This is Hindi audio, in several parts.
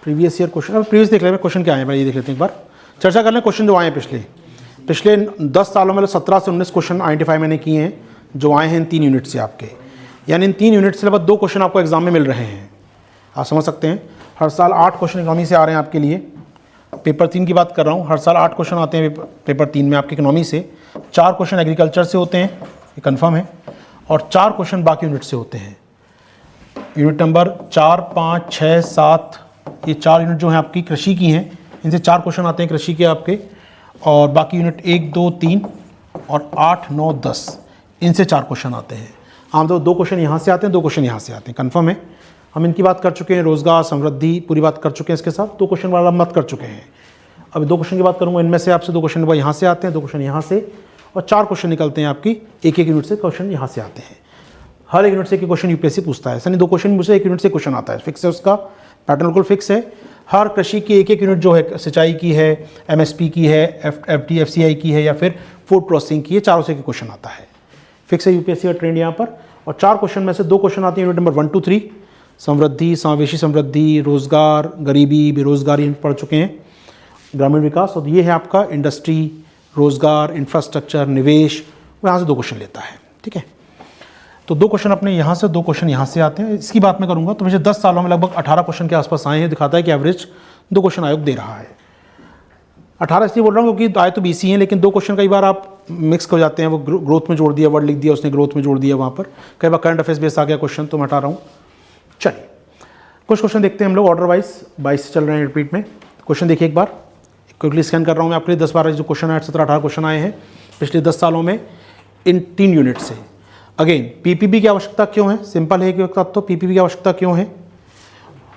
प्रीवियस ईयर क्वेश्चन, अब प्रीवियस देख लें क्वेश्चन क्या आए भाई, ये देख लेते हैं एक बार, चर्चा कर लें क्वेश्चन जो आए हैं पिछले 10 सालों में 17 से 19 क्वेश्चन आइडेंटिफाई मैंने किए हैं जो आए हैं इन 3 यूनिट से आपके, यानी इन 3 यूनिट से लगभग 2 क्वेश्चन आपको एग्जाम में मिल रहे हैं। आप समझ सकते हैं हर साल 8 क्वेश्चन इकोनॉमी से आ रहे हैं आपके लिए। पेपर 3 की बात कर रहा हूँ, हर साल 8 क्वेश्चन आते हैं पेपर 3 में आपके इकोनॉमी से। 4 क्वेश्चन एग्रीकल्चर से होते हैं, ये कन्फर्म है, और 4 क्वेश्चन बाकी यूनिट से होते हैं। यूनिट नंबर 4, 5, 6, 7, ये 4 यूनिट जो हैं आपकी कृषि की हैं, इनसे 4 क्वेश्चन आते हैं कृषि के आपके, और बाकी यूनिट 1, 2, 3 और 8, 9, 10 इनसे 4 क्वेश्चन आते हैं। आमतौर 2 क्वेश्चन यहाँ से आते हैं, 2 क्वेश्चन यहाँ से आते हैं, कन्फर्म है। हम इनकी बात कर चुके हैं, रोजगार, समृद्धि पूरी बात कर चुके हैं, इसके साथ 2 क्वेश्चन वाला मत कर चुके हैं। अब 2 क्वेश्चन की बात करूँगा, इनमें से आपसे 2 क्वेश्चन यहाँ से आते हैं, 2 क्वेश्चन यहाँ से, और 4 क्वेश्चन निकलते हैं आपकी एक यूनिट से, क्वेश्चन यहाँ से आते हैं। हर एक यूनिट से एक क्वेश्चन यूपीएससी पूछता है, ऐसा नहीं 2 क्वेश्चन मुझसे एक यूनिट से क्वेश्चन आता है, फिक्स है, उसका पैटर्न बिल्कुल फिक्स है। हर कृषि की एक यूनिट जो है, सिंचाई की है, एमएसपी की है, एफसीआई की है, या फिर फूड प्रोसेसिंग की है, चारों से क्वेश्चन आता है, फिक्स है यूपीएससी का ट्रेंड यहाँ पर। और 4 क्वेश्चन में से 2 क्वेश्चन आते हैं यूनिट नंबर 1, 2, 3, समृद्धि, समावेशी समृद्धि, रोजगार, गरीबी, बेरोजगारी पढ़ चुके हैं, ग्रामीण विकास, और ये है आपका इंडस्ट्री, रोजगार, इंफ्रास्ट्रक्चर, निवेश, वो यहाँ से 2 क्वेश्चन लेता है, ठीक है। तो 2 क्वेश्चन अपने यहाँ से, 2 क्वेश्चन यहाँ से आते हैं। इसकी बात मैं करूँगा तो मुझे 10 सालों में लगभग 18 क्वेश्चन के आसपास आए हैं, दिखाता है कि एवरेज 2 क्वेश्चन आयोग दे रहा है। 18 इसलिए बोल रहा हूँ क्योंकि आए तो 20 ही हैं, लेकिन 2 क्वेश्चन कई बार आप मिक्स हो जाते हैं, वो ग्रोथ में जोड़ दिया, वर्ड लिख दिया उसने, ग्रोथ में जोड़ दिया वहाँ पर, कई बार करंट अफेयर्स बेस आ गया क्वेश्चन, तो मैं हटा रहा हूँ। चलिए कुछ क्वेश्चन देखते हैं हम लोग ऑर्डर वाइज, 22 से चल रहे हैं रिपीट में। क्वेश्चन देखिए एक बार, क्विकली स्कैन कर रहा हूँ मैं आपके लिए। 10-12 जो क्वेश्चन आए, 17-18 क्वेश्चन आए हैं पिछले 10 सालों में इन 3 यूनिट से। अगेन पीपीपी की आवश्यकता क्यों है, सिंपल है कि तो पीपीपी की आवश्यकता क्यों है।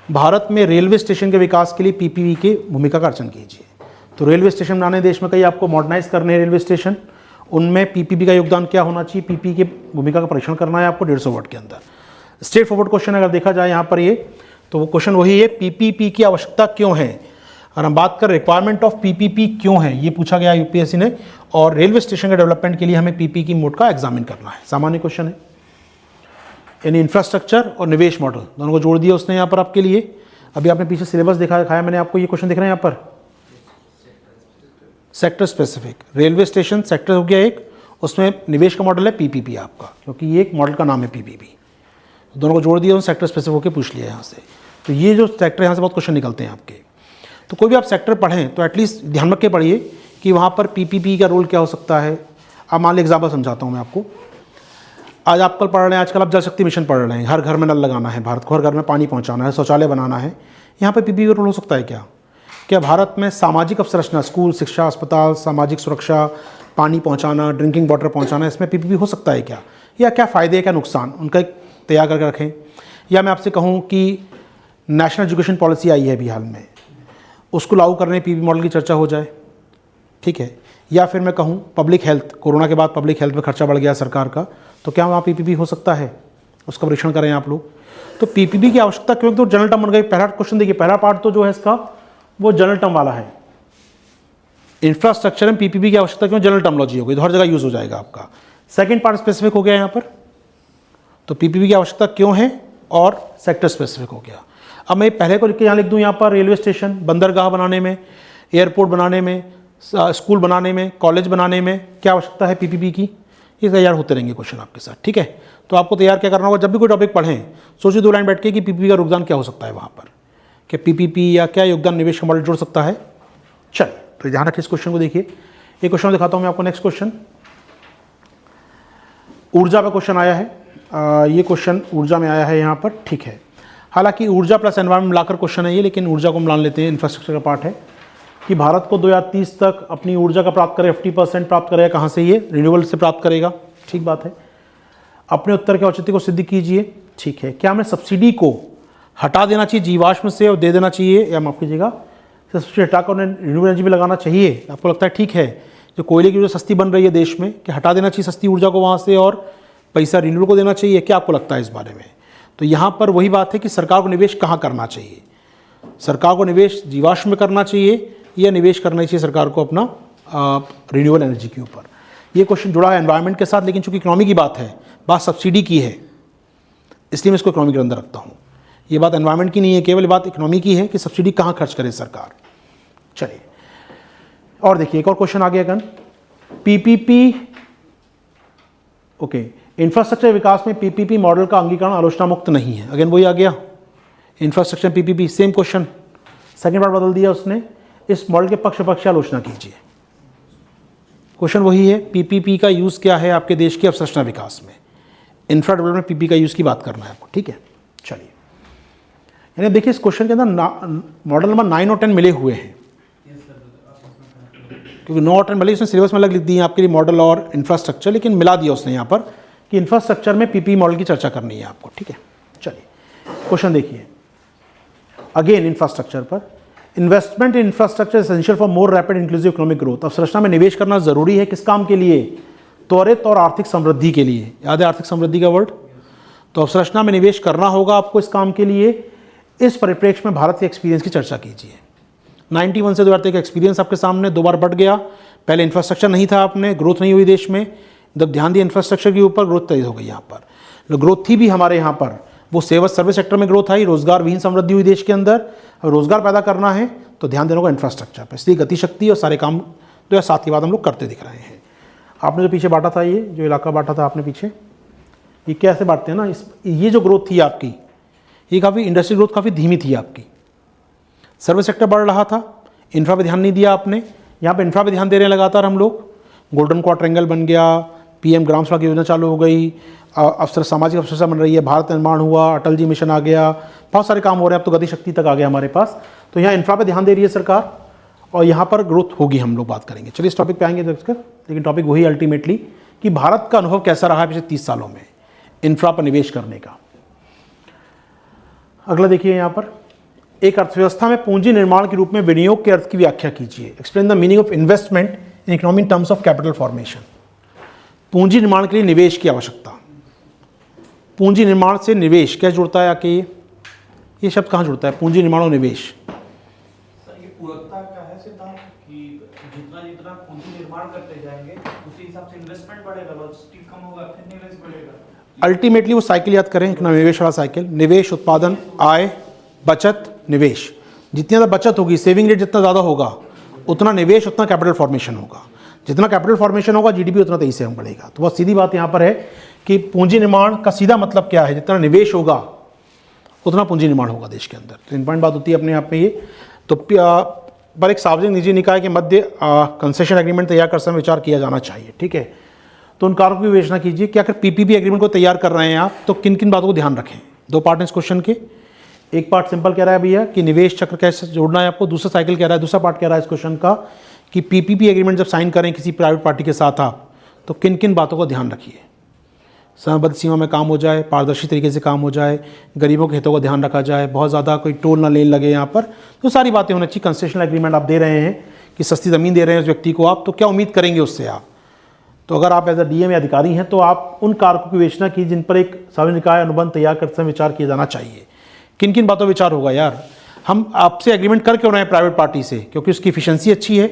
भारत में रेलवे स्टेशन के विकास के लिए पीपीपी की भूमिका का अर्चन कीजिए। तो रेलवे स्टेशन बनाने देश में कई आपको मॉडर्नाइज करने हैं रेलवे स्टेशन, उनमें पीपीपी का योगदान क्या होना चाहिए, पीपीपी की भूमिका का परीक्षण करना है आपको 150 वर्ड के अंदर। स्ट्रेट फॉरवर्ड क्वेश्चन अगर देखा जाए यहाँ पर ये, तो वो क्वेश्चन वही है, पीपीपी की आवश्यकता क्यों है। और हम बात कर रिक्वायरमेंट ऑफ पीपीपी क्यों है, ये पूछा गया यूपीएससी ने, और रेलवे स्टेशन के डेवलपमेंट के लिए हमें पीपीपी की मोड का एग्जामिन करना है, सामान्य क्वेश्चन है। यानी इंफ्रास्ट्रक्चर और निवेश मॉडल दोनों को जोड़ दिया उसने यहाँ पर आपके लिए। अभी आपने पीछे सिलेबस दिखाया मैंने आपको, ये क्वेश्चन दिख रहे हैं यहाँ पर, sector specific railway station sector हो गया एक, उसमें निवेश का मॉडल है पीपीपी आपका, क्योंकि ये एक मॉडल का नाम है पीपीपी, दोनों को जोड़ दिया, सेक्टर स्पेसिफिक होकर पूछ लिया यहाँ से। तो ये जो सेक्टर यहाँ से बहुत क्वेश्चन निकलते हैं आपके। तो कोई भी आप सेक्टर पढ़ें तो एटलीस्ट ध्यान रख के पढ़िए कि वहाँ पर पीपीपी का रोल क्या हो सकता है। अब मान लीजिए एग्जाम्पल समझाता हूँ मैं आपको। आज आप कल पढ़ रहे हैं, आजकल आप जल शक्ति मिशन पढ़ रहे हैं, हर घर में नल लगाना है, भारत को हर घर में पानी पहुँचाना है, शौचालय बनाना है, यहाँ पर पीपीपी का रोल हो सकता है क्या। क्या भारत में सामाजिक अवसंरचना, स्कूल, शिक्षा, अस्पताल, सामाजिक सुरक्षा, पानी पहुँचाना, ड्रिंकिंग वाटर पहुँचाना, इसमें पीपीपी हो सकता है क्या, या क्या फ़ायदे क्या नुकसान, उनका एक तैयार करके रखें। या मैं आपसे कहूँ कि नेशनल एजुकेशन पॉलिसी आई है अभी हाल में, उसको लागू करने पीपीपी मॉडल की चर्चा हो जाए, ठीक है। या फिर मैं कहूँ पब्लिक हेल्थ, कोरोना के बाद पब्लिक हेल्थ में खर्चा बढ़ गया सरकार का, तो क्या वहाँ पीपीपी हो सकता है, उसका परीक्षण करें आप लोग। तो पीपीपी की आवश्यकता क्यों, तो जनरल टर्म बन गई। पहला क्वेश्चन देखिए, पहला पार्ट तो जो है इसका वो जनरल टर्म वाला है, इंफ्रास्ट्रक्चर में पीपीपी की आवश्यकता क्यों, जनरल टर्मोलॉजी हो गई, तो हर जगह यूज हो जाएगा आपका। सेकेंड पार्ट स्पेसिफिक हो गया यहाँ पर, तो पीपीपी की आवश्यकता क्यों है और सेक्टर स्पेसिफिक हो गया। अब मैं पहले को लिख के यहाँ लिख दूँ, यहाँ पर रेलवे स्टेशन, बंदरगाह बनाने में, एयरपोर्ट बनाने में, स्कूल बनाने में, कॉलेज बनाने में क्या आवश्यकता है पीपीपी की, ये तैयार होते रहेंगे क्वेश्चन आपके साथ, ठीक है। तो आपको तैयार क्या करना होगा, जब भी कोई टॉपिक पढ़ें सोचिए 2 लाइन बैठ के कि पीपीपी का योगदान क्या हो सकता है वहाँ पर, कि पीपीपी या क्या योगदान निवेश का मॉडल जोड़ सकता है। चलिए तो ध्यान रखिए इस क्वेश्चन को। देखिए एक क्वेश्चन दिखाता हूँ मैं आपको, नेक्स्ट क्वेश्चन ऊर्जा पर क्वेश्चन आया है। ये क्वेश्चन ऊर्जा में आया है यहाँ पर, ठीक है। हालांकि ऊर्जा प्लस एनवायरमेंट मिलाकर क्वेश्चन है ये, लेकिन ऊर्जा को हम मान लेते हैं, इंफ्रास्ट्रक्चर का पार्ट है कि भारत को 2030 तक अपनी ऊर्जा का प्राप्त करे, 50% प्राप्त करेगा, कहाँ से, ये रिन्यूएबल से प्राप्त करेगा, ठीक बात है। अपने उत्तर के औचित्य को सिद्ध कीजिए, ठीक है। क्या हमें सब्सिडी को हटा देना चाहिए जीवाश्म से और दे देना चाहिए, या माफ़ कीजिएगा सब्सिडी हटाकर उन्हें रिन्यूएबल एनर्जी में लगाना चाहिए, आपको लगता है ठीक है। जो कोयले की ऊर्जा सस्ती बन रही है देश में, कि हटा देना चाहिए सस्ती ऊर्जा को वहाँ से और पैसा रिन्यूएबल को देना चाहिए, क्या आपको लगता है इस बारे में। तो यहाँ पर वही बात है कि सरकार को निवेश कहाँ करना चाहिए, सरकार को निवेश जीवाश्म में करना चाहिए या निवेश करना चाहिए सरकार को अपना रिन्यूएबल एनर्जी के ऊपर। ये क्वेश्चन जुड़ा है एनवायरनमेंट के साथ, लेकिन चूंकि इकोनॉमी की बात है, बात सब्सिडी की है, इसलिए मैं इसको इकोनॉमी के अंदर रखता हूँ। ये बात एनवायरनमेंट की नहीं है, केवल बात इकोनॉमी की है कि सब्सिडी कहाँ खर्च करे सरकार। चलिए और देखिए एक और क्वेश्चन आ गया अगन, पीपीपी। ओके, इंफ्रास्ट्रक्चर विकास में पीपीपी मॉडल का अंगीकरण आलोचना मुक्त नहीं है। अगेन वही आ गया, infrastructure PPP, same question, second बार बदल दिया उसने, इस मॉडल के पक्ष आलोचना कीजिए। क्वेश्चन वही है, पीपीपी का यूज़ क्या है आपके देश के अवसंरचना विकास में, इंफ्रा डेवलपमेंट पीपी का यूज़ की बात करना है आपको, ठीक है। चलिए यानी देखिए इस क्वेश्चन के अंदर मॉडल नंबर 9 और 10 मिले हुए हैं, क्योंकि 9 और 10 भले उसने सिलेबस में अलग लिख दिए आपके लिए मॉडल और इंफ्रास्ट्रक्चर, लेकिन मिला दिया उसने यहाँ पर कि इंफ्रास्ट्रक्चर में पीपी मॉडल की चर्चा करनी है आपको, ठीक है। चलिए क्वेश्चन देखिए, अगेन इंफ्रास्ट्रक्चर पर, investment in infrastructure essential for more rapid inclusive economic growth. अवसंरचना में निवेश करना जरूरी है, किस काम के लिए, त्वरित और आर्थिक समृद्धि के लिए। याद है आर्थिक समृद्धि का वर्ड, तो अवसंरचना में निवेश करना होगा आपको इस काम के लिए। इस परिप्रेक्ष्य में भारत के एक्सपीरियंस की चर्चा कीजिए। 91 से 2023 का एक्सपीरियंस आपके सामने 2 बार बढ़ गया। पहले इंफ्रास्ट्रक्चर नहीं था, आपने ग्रोथ नहीं हुई देश में, जब ध्यान दिया इंफ्रास्ट्रक्चर के ऊपर ग्रोथ तेज हो गई। यहाँ पर ग्रोथ थी भी हमारे यहाँ पर, वो सेवा सर्विस सेक्टर में ग्रोथ आई, रोजगार विहीन समृद्धि हुई देश के अंदर। अब रोजगार पैदा करना है तो ध्यान देना होगा इंफ्रास्ट्रक्चर पर, इसलिए गति शक्ति और सारे काम जो है साथ ही बात हम लोग करते दिख रहे हैं। आपने जो पीछे बांटा था, ये जो इलाका बांटा था आपने पीछे, ये कैसे बांटते हैं ना, ये जो ग्रोथ थी आपकी, ये काफ़ी इंडस्ट्री ग्रोथ काफ़ी धीमी थी आपकी, सर्विस सेक्टर बढ़ रहा था, इंफ्रा पे ध्यान नहीं दिया आपने। यहाँ पे इंफ्रा पे ध्यान दे रहे हैं लगातार हम लोग, गोल्डन क्वाड्रेंगल बन गया, पीएम ग्राम सड़क योजना चालू हो गई, अवसर सामाजिक अवसर बन रही है, भारत निर्माण हुआ, अटल जी मिशन आ गया, बहुत सारे काम हो रहे हैं, अब तो गति शक्ति तक आ गया हमारे पास। तो यहाँ इंफ्रा पे ध्यान दे रही है सरकार और यहाँ पर ग्रोथ होगी, हम लोग बात करेंगे। चलिए इस टॉपिक पे आएंगे देखकर, लेकिन टॉपिक वही अल्टीमेटली कि भारत का अनुभव कैसा रहा है पिछले 30 सालों में इंफ्रा पर निवेश करने का। अगला देखिए यहाँ पर, एक अर्थव्यवस्था में पूंजी निर्माण के रूप में विनियोग के अर्थ की व्याख्या कीजिए। Explain the meaning of investment in economy in terms of capital formation. पूंजी निर्माण के लिए निवेश की आवश्यकता, पूंजी निर्माण से निवेश क्या जुड़ता है आके, ये शब्द कहाँ जुड़ता है, पूंजी निर्माण और निवेश। सर ये पूरकता का है सिद्धांत कि जितना जितना पूंजी निर्माण करते जाएंगे उसी हिसाब से इन्वेस्टमेंट बढ़ेगा, लॉजिस्टिक कम होगा, फिर निवेश बढ़ेगा। अल्टीमेटली वो साइकिल याद करें, इतना निवेश वाला साइकिल, निवेश, उत्पादन, आय, बचत, निवेश। जितनी ज़्यादा बचत होगी, सेविंग रेट जितना ज़्यादा होगा, उतना निवेश, उतना कैपिटल फॉर्मेशन होगा। जितना कैपिटल फॉर्मेशन होगा जीडीपी उतना तेजी से बढ़ेगा। तो बहुत सीधी बात यहाँ पर है कि पूंजी निर्माण का सीधा मतलब क्या है, जितना निवेश होगा उतना पूंजी निर्माण होगा देश के अंदर। तो इंपॉर्टेंट बात होती है अपने आप में ये। तो पर एक सार्वजनिक निजी निकाय के मध्य कंसेशन एग्रीमेंट तैयार कर समय विचार किया जाना चाहिए, ठीक है। तो उन कारकों की विवेचना कीजिए कि अगर पीपीपी एग्रीमेंट को तैयार कर रहे हैं आप, तो किन किन बातों को ध्यान रखें। 2 पार्ट हैं इस क्वेश्चन के, एक पार्ट सिंपल कह रहा है भैया कि निवेश चक्र कैसे जोड़ना है आपको, दूसरा साइकिल कह रहा है, दूसरा पार्ट कह रहा है इस क्वेश्चन का कि पीपीपी एग्रीमेंट जब साइन करें किसी प्राइवेट पार्टी के साथ आप, तो किन किन बातों को ध्यान रखिए। समयबद्ध सीमा में काम हो जाए, पारदर्शी तरीके से काम हो जाए, गरीबों के हितों का ध्यान रखा जाए, बहुत ज़्यादा कोई टोल ना लेन लगे यहाँ पर, तो सारी बातें होनी चाहिए। कंसेशनल एग्रीमेंट आप दे रहे हैं कि सस्ती ज़मीन दे रहे हैं उस व्यक्ति को आप, तो क्या उम्मीद करेंगे उससे आप। तो अगर आप एज अ डीएम या अधिकारी हैं तो आप उन कारकों की विवेचना की जिन पर एक सार्वजनिक निकाय अनुबंध तैयार करते समय विचार किया जाना चाहिए। किन किन बातों विचार होगा यार, हम आपसे एग्रीमेंट कर क्यों रहे हैं प्राइवेट पार्टी से, क्योंकि उसकी इफिशिएंसी अच्छी है,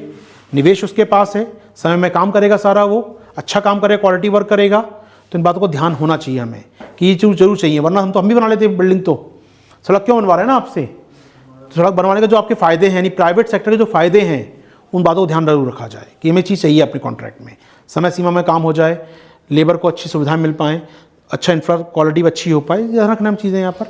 निवेश उसके पास है, समय में काम करेगा सारा, वो अच्छा काम करेगा, क्वालिटी वर्क करेगा। तो इन बातों को ध्यान होना चाहिए हमें कि ये चीज़ जरूर चाहिए, वरना हम भी बना लेते हैं बिल्डिंग। तो सड़क क्यों बनवा रहे हैं ना आपसे, तो सड़क बनवाने के जो आपके फ़ायदे हैं, यानी प्राइवेट सेक्टर के जो फ़ायदे हैं, उन बातों को ध्यान जरूर रखा जाए कि हमें चीज़ चाहिए अपने कॉन्ट्रैक्ट में, समय सीमा में काम हो जाए, लेबर को अच्छी सुविधाएं मिल पाएँ, अच्छा इंफ्रा क्वालिटी अच्छी हो पाए, ध्यान रखना हम चीज़ें यहाँ पर।